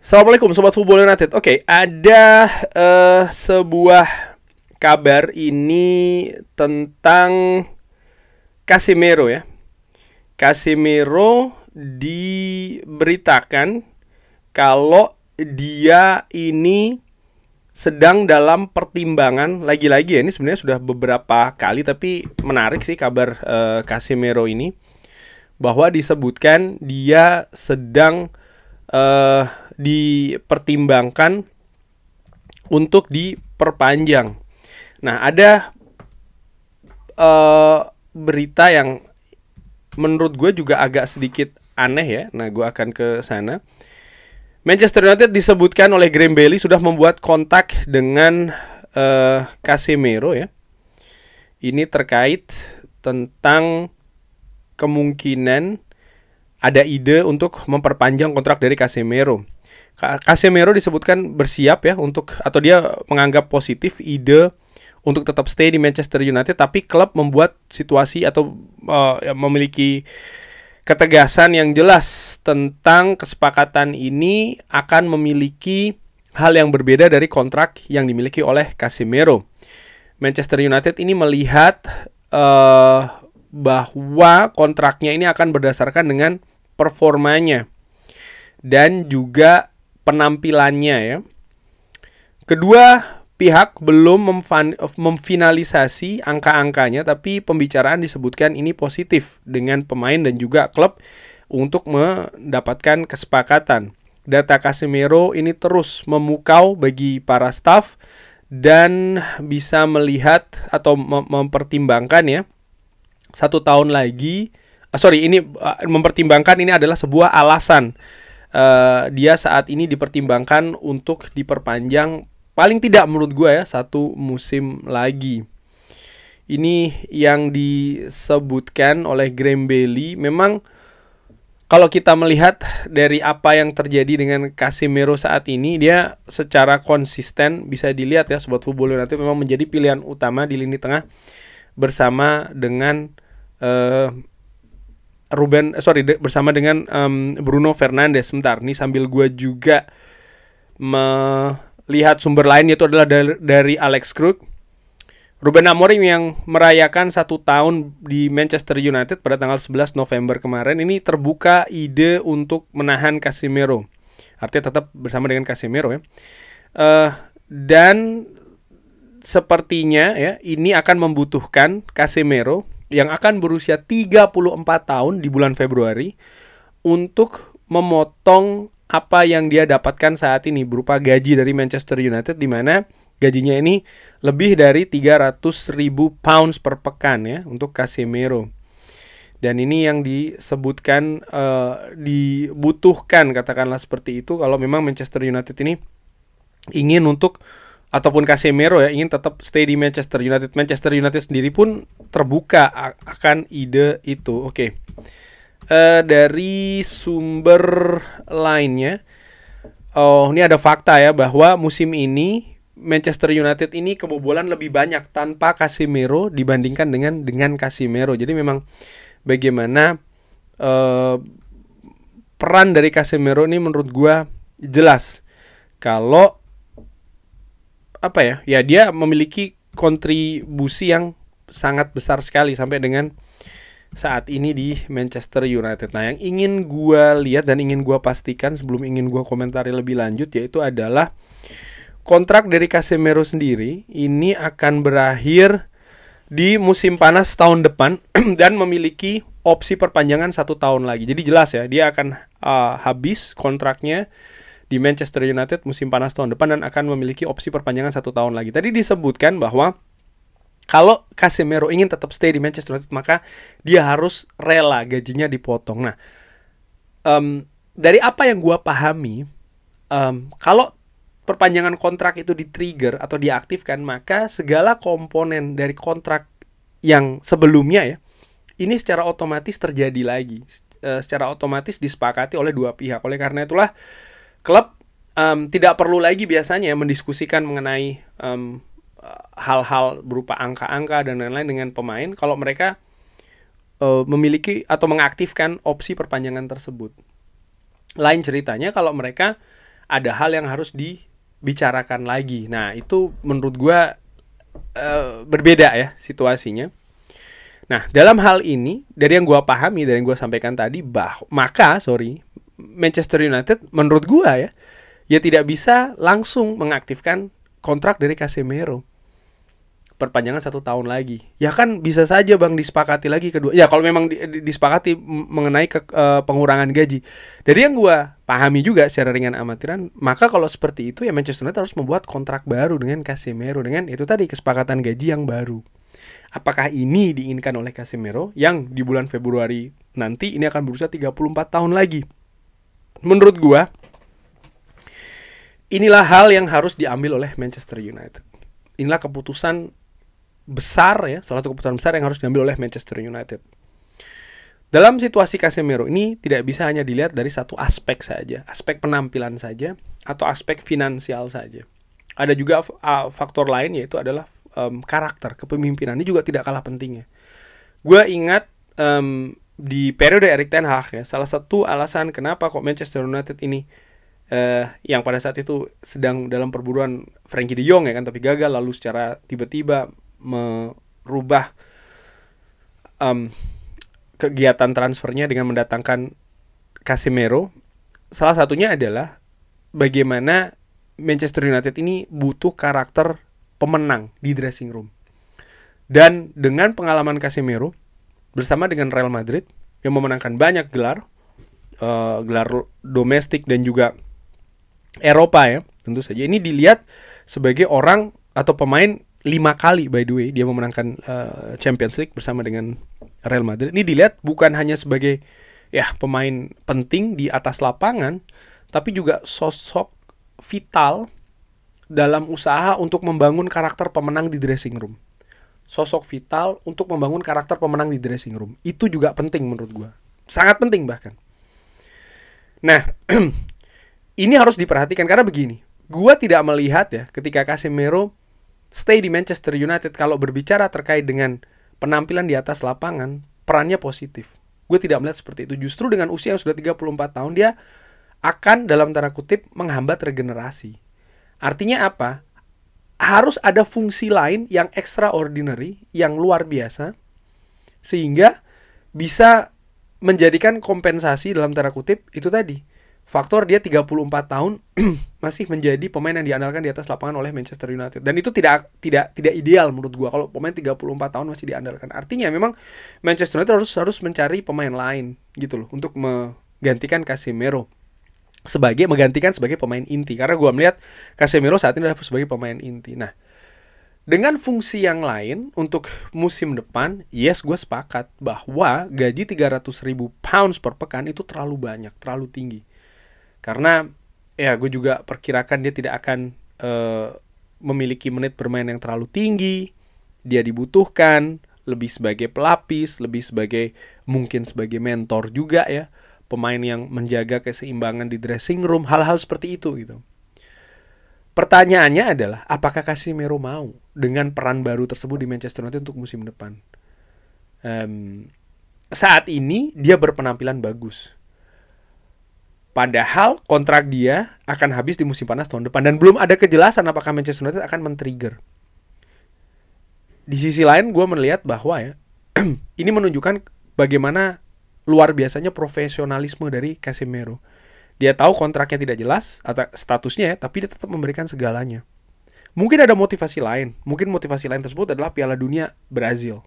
Assalamualaikum Sobat Football United. Oke, ada sebuah kabar ini tentang Casemiro ya. Casemiro diberitakan kalau dia ini sedang dalam pertimbangan. Lagi-lagi ya, ini sebenarnya sudah beberapa kali, tapi menarik sih kabar Casemiro ini, bahwa disebutkan dia sedang dipertimbangkan untuk diperpanjang. Nah, ada berita yang menurut gue juga agak sedikit aneh ya. Nah, gue akan ke sana. Manchester United disebutkan oleh Graham Bailey sudah membuat kontak dengan Casemiro ya. Ini terkait tentang kemungkinan ada ide untuk memperpanjang kontrak dari Casemiro. Casemiro disebutkan bersiap ya untuk, atau dia menganggap positif ide untuk tetap stay di Manchester United, tapi klub membuat situasi atau memiliki ketegasan yang jelas tentang kesepakatan ini akan memiliki hal yang berbeda dari kontrak yang dimiliki oleh Casemiro. Manchester United ini melihat bahwa kontraknya ini akan berdasarkan dengan performanya dan juga penampilannya ya. Kedua pihak belum memfinalisasi angka-angkanya, tapi pembicaraan disebutkan ini positif dengan pemain dan juga klub untuk mendapatkan kesepakatan. Data Casemiro ini terus memukau bagi para staf dan bisa melihat atau mempertimbangkan ya, 1 tahun lagi. Mempertimbangkan ini adalah sebuah alasan dia saat ini dipertimbangkan untuk diperpanjang paling tidak menurut gue ya 1 musim lagi. Ini yang disebutkan oleh Graham Bailey. Memang kalau kita melihat dari apa yang terjadi dengan Casemiro saat ini, dia secara konsisten bisa dilihat ya Sobat Football United memang menjadi pilihan utama di lini tengah bersama dengan bersama dengan Bruno Fernandes. Sebentar, nih sambil gue juga melihat sumber lain, yaitu adalah dari Alex Krug. Ruben Amorim yang merayakan 1 tahun di Manchester United pada tanggal 11 November kemarin, ini terbuka ide untuk menahan Casemiro. Artinya tetap bersama dengan Casemiro ya. Dan sepertinya ya ini akan membutuhkan Casemiro yang akan berusia 34 tahun di bulan Februari untuk memotong apa yang dia dapatkan saat ini berupa gaji dari Manchester United, di mana gajinya ini lebih dari 300.000 pounds per pekan ya untuk Casemiro. Dan ini yang disebutkan dibutuhkan, katakanlah seperti itu, kalau memang Manchester United ini ingin untuk, ataupun Casemiro ya ingin tetap stay di Manchester United. Manchester United sendiri pun terbuka akan ide itu. Oke. Dari sumber lainnya, ini ada fakta ya bahwa musim ini Manchester United ini kebobolan lebih banyak tanpa Casemiro dibandingkan dengan Casemiro. Jadi memang bagaimana peran dari Casemiro ini menurut gua jelas. Kalau dia memiliki kontribusi yang sangat besar sekali sampai dengan saat ini di Manchester United. Nah, yang ingin gue lihat dan ingin gue pastikan sebelum ingin gue komentari lebih lanjut, yaitu adalah kontrak dari Casemiro sendiri ini akan berakhir di musim panas tahun depan dan memiliki opsi perpanjangan 1 tahun lagi. Jadi jelas ya, dia akan habis kontraknya di Manchester United musim panas tahun depan dan akan memiliki opsi perpanjangan 1 tahun lagi. Tadi disebutkan bahwa kalau Casemiro ingin tetap stay di Manchester United, maka dia harus rela gajinya dipotong. Nah, dari apa yang gue pahami, kalau perpanjangan kontrak itu di-trigger atau diaktifkan, maka segala komponen dari kontrak yang sebelumnya ya, ini secara otomatis terjadi lagi. Secara otomatis disepakati oleh 2 pihak. Oleh karena itulah klub tidak perlu lagi biasanya mendiskusikan mengenai hal-hal berupa angka-angka dan lain-lain dengan pemain kalau mereka memiliki atau mengaktifkan opsi perpanjangan tersebut. Lain ceritanya kalau mereka ada hal yang harus dibicarakan lagi. Nah, itu menurut gue berbeda ya situasinya. Nah, dalam hal ini, dari yang gue pahami, dari yang gue sampaikan tadi, Manchester United menurut gue ya tidak bisa langsung mengaktifkan kontrak dari Casemiro. Perpanjangan 1 tahun lagi. Ya kan bisa saja Bang disepakati lagi kedua. Ya kalau memang disepakati mengenai pengurangan gaji. Dari yang gue pahami juga secara ringan amatiran, maka kalau seperti itu ya Manchester United harus membuat kontrak baru dengan Casemiro dengan itu tadi kesepakatan gaji yang baru. Apakah ini diinginkan oleh Casemiro yang di bulan Februari nanti ini akan berusia 34 tahun lagi? Menurut gue inilah hal yang harus diambil oleh Manchester United. Inilah keputusan besar ya, salah satu keputusan besar yang harus diambil oleh Manchester United. Dalam situasi Casemiro ini tidak bisa hanya dilihat dari satu aspek saja, aspek penampilan saja atau aspek finansial saja. Ada juga faktor lain yaitu adalah karakter, kepemimpinan. Ini juga tidak kalah pentingnya. Gue ingat di periode Erik ten Hag ya, salah satu alasan kenapa kok Manchester United ini yang pada saat itu sedang dalam perburuan Frankie de Jong ya kan, tapi gagal, lalu secara tiba-tiba merubah kegiatan transfernya dengan mendatangkan Casemiro. Salah satunya adalah bagaimana Manchester United ini butuh karakter pemenang di dressing room. Dan dengan pengalaman Casemiro bersama dengan Real Madrid yang memenangkan banyak gelar domestik dan juga Eropa ya, tentu saja ini dilihat sebagai orang atau pemain 5 kali by the way dia memenangkan Champions League bersama dengan Real Madrid. Ini dilihat bukan hanya sebagai ya pemain penting di atas lapangan, tapi juga sosok vital dalam usaha untuk membangun karakter pemenang di dressing room. Sosok vital untuk membangun karakter pemenang di dressing room. Itu juga penting menurut gue. Sangat penting bahkan. Nah, ini harus diperhatikan karena begini. Gue tidak melihat ya ketika Casemiro stay di Manchester United, kalau berbicara terkait dengan penampilan di atas lapangan, perannya positif. Gue tidak melihat seperti itu. Justru dengan usia yang sudah 34 tahun, dia akan dalam tanda kutip menghambat regenerasi. Artinya apa? Harus ada fungsi lain yang extraordinary, yang luar biasa, sehingga bisa menjadikan kompensasi dalam tanda kutip itu tadi. Faktor dia 34 tahun masih menjadi pemain yang diandalkan di atas lapangan oleh Manchester United. Dan itu tidak ideal menurut gua kalau pemain 34 tahun masih diandalkan. Artinya memang Manchester United harus mencari pemain lain gitu loh untuk menggantikan Casemiro sebagai pemain inti. Karena gua melihat Casemiro saat ini adalah sebagai pemain inti. Nah, dengan fungsi yang lain untuk musim depan, yes gue sepakat bahwa gaji 300.000 pounds per pekan itu terlalu banyak, terlalu tinggi. Karena ya gue juga perkirakan dia tidak akan memiliki menit bermain yang terlalu tinggi. Dia dibutuhkan lebih sebagai pelapis, lebih mungkin sebagai mentor juga ya, pemain yang menjaga keseimbangan di dressing room, hal-hal seperti itu gitu. Pertanyaannya adalah apakah Casemiro mau dengan peran baru tersebut di Manchester United untuk musim depan? Saat ini dia berpenampilan bagus. Padahal kontrak dia akan habis di musim panas tahun depan dan belum ada kejelasan apakah Manchester United akan men-trigger. Di sisi lain gue melihat bahwa ya ini menunjukkan bagaimana luar biasanya profesionalisme dari Casemiro. Dia tahu kontraknya tidak jelas atau statusnya ya, tapi dia tetap memberikan segalanya. Mungkin ada motivasi lain. Mungkin motivasi lain tersebut adalah Piala Dunia Brazil.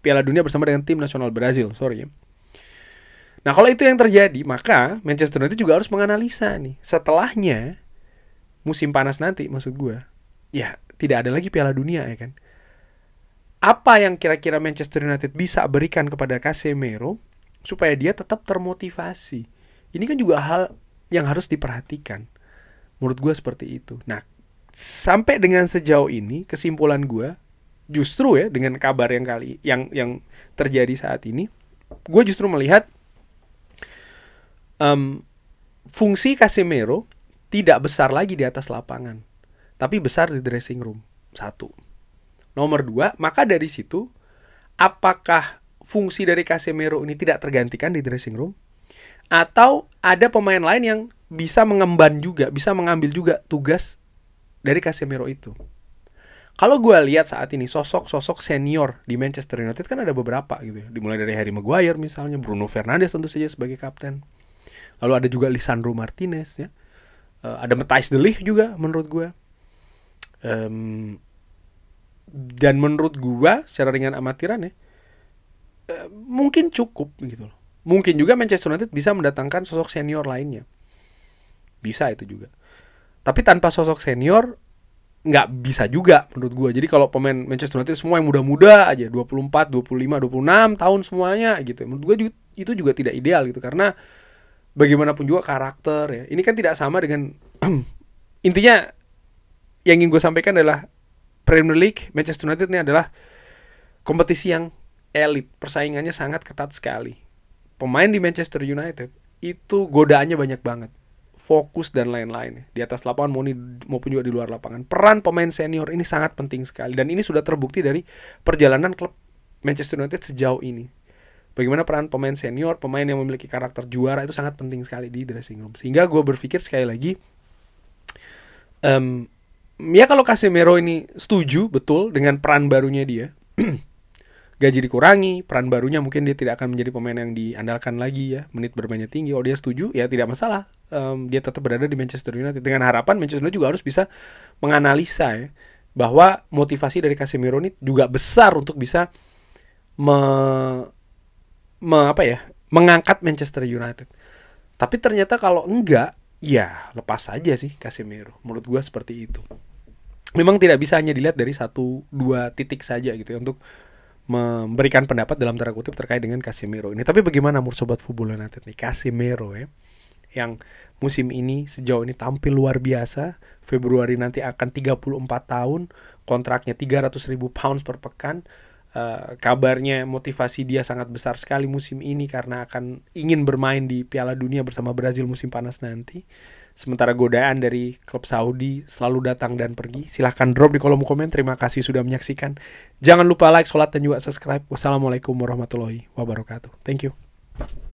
Piala Dunia bersama dengan tim nasional Brazil, sorry ya. Nah, kalau itu yang terjadi, maka Manchester United juga harus menganalisa nih. Setelahnya, musim panas nanti, maksud gue, ya tidak ada lagi Piala Dunia ya kan. Apa yang kira-kira Manchester United bisa berikan kepada Casemiro supaya dia tetap termotivasi? Ini kan juga hal yang harus diperhatikan. Menurut gue seperti itu. Nah, sampai dengan sejauh ini, kesimpulan gue, justru ya dengan kabar yang terjadi saat ini, gue justru melihat fungsi Casemiro tidak besar lagi di atas lapangan, tapi besar di dressing room. 1. Nomor 2, maka dari situ apakah fungsi dari Casemiro ini tidak tergantikan di dressing room, atau ada pemain lain yang bisa mengemban juga, bisa mengambil juga tugas dari Casemiro itu. Kalau gue lihat saat ini sosok-sosok senior di Manchester United kan ada beberapa gitu ya. Dimulai dari Harry Maguire misalnya, Bruno Fernandes tentu saja sebagai kapten. Lalu ada juga Lisandro Martinez ya. Ada Matthijs de Ligt juga menurut gue. Dan menurut gue secara ringan amatiran ya, mungkin cukup gitu loh. Mungkin juga Manchester United bisa mendatangkan sosok senior lainnya. Bisa itu juga. Tapi tanpa sosok senior nggak bisa juga menurut gue. Jadi kalau pemain Manchester United semua yang muda-muda aja, 24, 25, 26 tahun semuanya gitu. Menurut gue itu juga tidak ideal gitu. Karena bagaimanapun juga karakter ya. Ini kan tidak sama dengan intinya yang ingin gue sampaikan adalah Premier League, Manchester United ini adalah kompetisi yang elit. Persaingannya sangat ketat sekali. Pemain di Manchester United itu godaannya banyak banget. Fokus dan lain-lain di atas lapangan maupun juga di luar lapangan. Peran pemain senior ini sangat penting sekali dan ini sudah terbukti dari perjalanan klub Manchester United sejauh ini. Bagaimana peran pemain senior, pemain yang memiliki karakter juara itu sangat penting sekali di dressing room. Sehingga gue berpikir sekali lagi, ya kalau Casemiro ini setuju betul dengan peran barunya dia, gaji dikurangi, peran barunya mungkin dia tidak akan menjadi pemain yang diandalkan lagi ya, menit bermainnya tinggi. Kalau dia setuju ya tidak masalah, dia tetap berada di Manchester United. Dengan harapan Manchester United juga harus bisa menganalisa ya, bahwa motivasi dari Casemiro ini juga besar untuk bisa mengangkat Manchester United. Tapi ternyata kalau enggak, ya lepas saja sih Casemiro. Menurut gue seperti itu. Memang tidak bisa hanya dilihat dari 1-2 titik saja gitu ya, untuk memberikan pendapat dalam tanda kutip terkait dengan Casemiro ini. Tapi bagaimana menurut Sobat Football United nih, Casemiro ya, yang musim ini sejauh ini tampil luar biasa. Februari nanti akan 34 tahun, kontraknya 300.000 pounds per pekan. Kabarnya motivasi dia sangat besar sekali musim ini karena akan ingin bermain di Piala Dunia bersama Brazil musim panas nanti. Sementara godaan dari klub Saudi selalu datang dan pergi. Silahkan drop di kolom komen. Terima kasih sudah menyaksikan. Jangan lupa like, sholat, dan juga subscribe. Wassalamualaikum warahmatullahi wabarakatuh. Thank you.